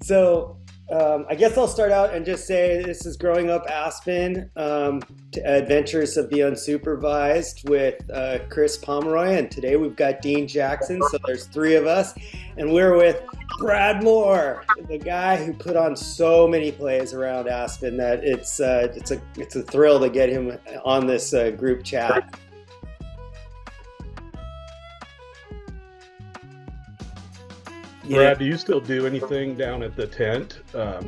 So I guess I'll start out and just say this is Growing Up Aspen, Adventures of the Unsupervised with Chris Pomeroy. And today we've got Dean Jackson. So there's three of us. And we're with Brad Moore, the guy who put on so many plays around Aspen that it's a thrill to get him on this group chat. Brad, do you still do anything down at the tent? I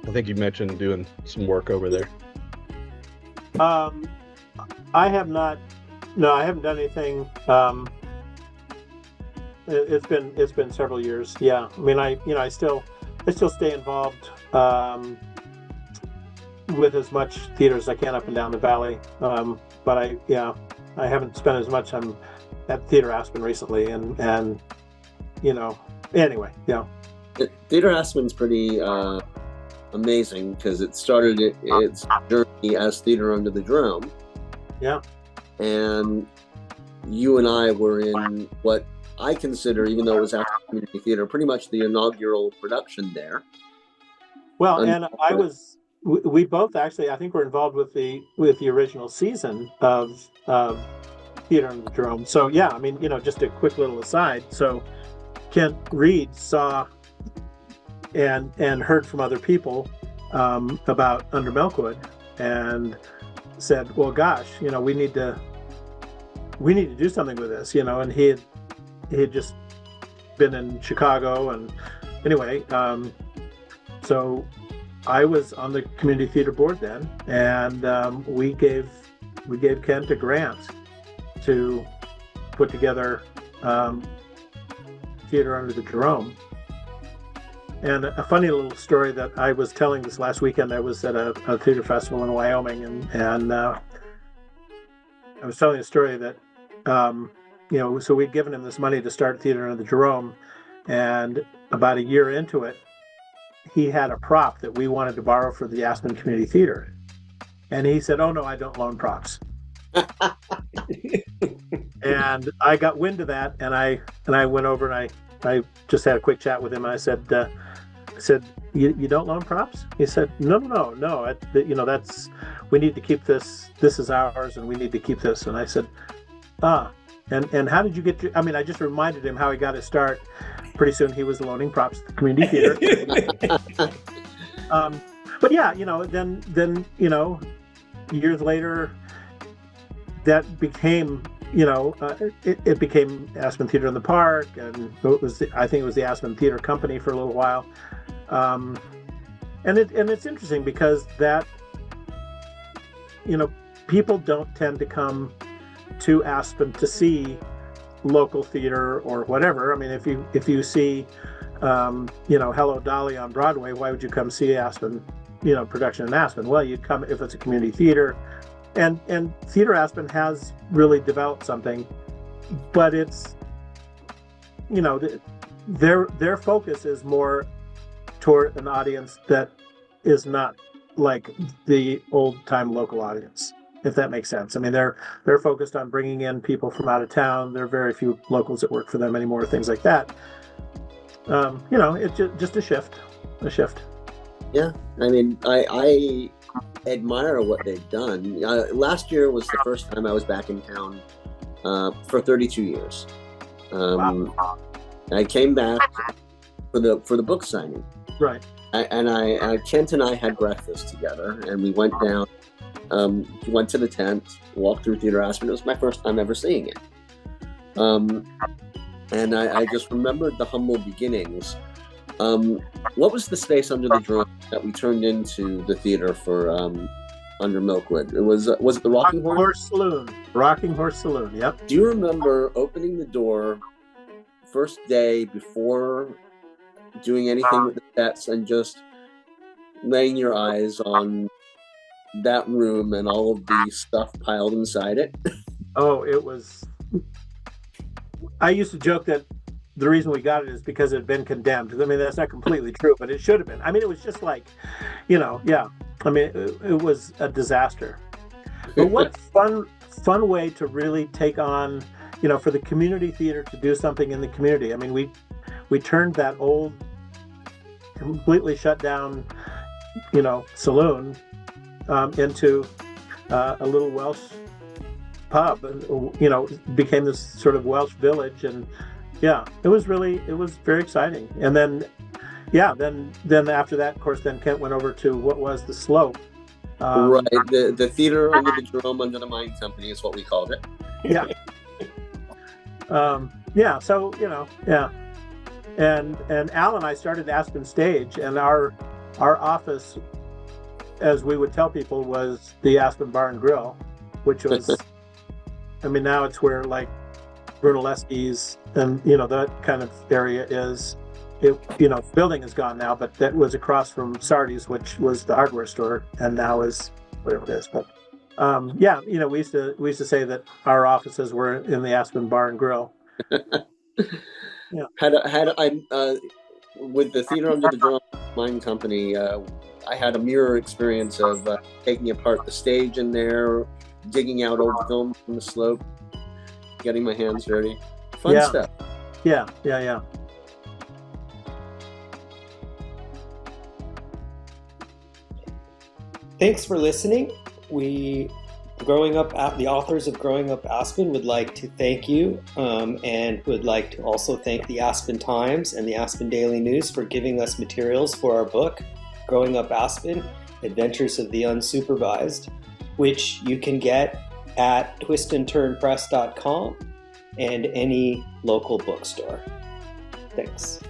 think you mentioned doing some work over there. I have not. No, I haven't done anything. It's been several years. Yeah, I mean, I still stay involved with as much theater as I can up and down the valley. But I haven't spent as much time at Theater Aspen recently, and anyway, yeah. Theater Aspen's pretty amazing because it started its journey as Theater Under the Dome. Yeah. And you and I were in what I consider, even though it was after community theater, pretty much the inaugural production there. Well, and we both actually, I think we're involved with the original season of Theater Under the Dome. So yeah, I mean, just a quick little aside. So Kent Reed saw and heard from other people about Under Milkwood and said, well, gosh, we need to do something with this, and he had just been in Chicago, and anyway, so I was on the community theater board then, and we gave Kent a grant to put together Theater Under the Dome. And a funny little story that I was telling this last weekend, I was at a theater festival in Wyoming, and I was telling a story that, so we'd given him this money to start Theater Under the Dome, and about a year into it, he had a prop that we wanted to borrow for the Aspen Community Theater. And he said, oh no, I don't loan props. And I got wind of that, and I went over and I just had a quick chat with him. And I said, you don't loan props? He said, no. That's, we need to keep this. This is ours, and we need to keep this. And I said, and how did you get I just reminded him how he got his start. Pretty soon he was loaning props to the community theater. But yeah, then years later, that became, it became Aspen Theater in the Park, and I think it was the Aspen Theater Company for a little while. And it's interesting because that, people don't tend to come to Aspen to see local theater or whatever. I mean, if you see, Hello Dolly on Broadway, why would you come see Aspen, production in Aspen? Well, you'd come if it's a community theater. And Theater Aspen has really developed something, but it's, their focus is more toward an audience that is not like the old-time local audience, if that makes sense. I mean, they're focused on bringing in people from out of town. There are very few locals that work for them anymore, things like that. It's just a shift. Yeah, I mean, I admire what they've done. Last year was the first time I was back in town for 32 years. Wow. I came back for the book signing. Right. And Kent and I had breakfast together, and we went down, went to the tent, walked through Theater Aspen. It was my first time ever seeing it. And I just remembered the humble beginnings. What was the space under the drum that we turned into the theater for Under Milkwood? Was it the Rocking Horse Saloon? Rocking Horse Saloon. Yep. Do you remember opening the door first day before doing anything with the sets and just laying your eyes on that room and all of the stuff piled inside it? Oh, it was. I used to joke that the reason we got it is because it had been condemned. I mean, that's not completely true, but it should have been. I mean, it was just like, yeah. I mean, it was a disaster. But what fun way to really take on, for the community theater to do something in the community. I mean, we turned that old completely shut down, saloon into a little Welsh pub, and became this sort of Welsh village. And it was very exciting. And then then after that, of course, then Kent went over to what was the Slope. Right, the theater under the Jerome under the Mine Company is what we called it. Yeah. So and Al and I started Aspen Stage, and our office, as we would tell people, was the Aspen Bar and Grill, which was now it's where like Brunelleschi's and that kind of area is. Building is gone now, but that was across from Sardi's, which was the hardware store, and now is whatever it is. But we used to say that our offices were in the Aspen Bar and Grill. Had I with the theater under the Jerome Mine Company, I had a mirror experience of taking apart the stage in there, digging out old film from the Slope, getting my hands dirty. Fun stuff. Yeah. Thanks for listening. The authors of Growing Up Aspen would like to thank you, and would like to also thank the Aspen Times and the Aspen Daily News for giving us materials for our book, Growing Up Aspen, Adventures of the Unsupervised, which you can get at twistandturnpress.com and any local bookstore. Thanks.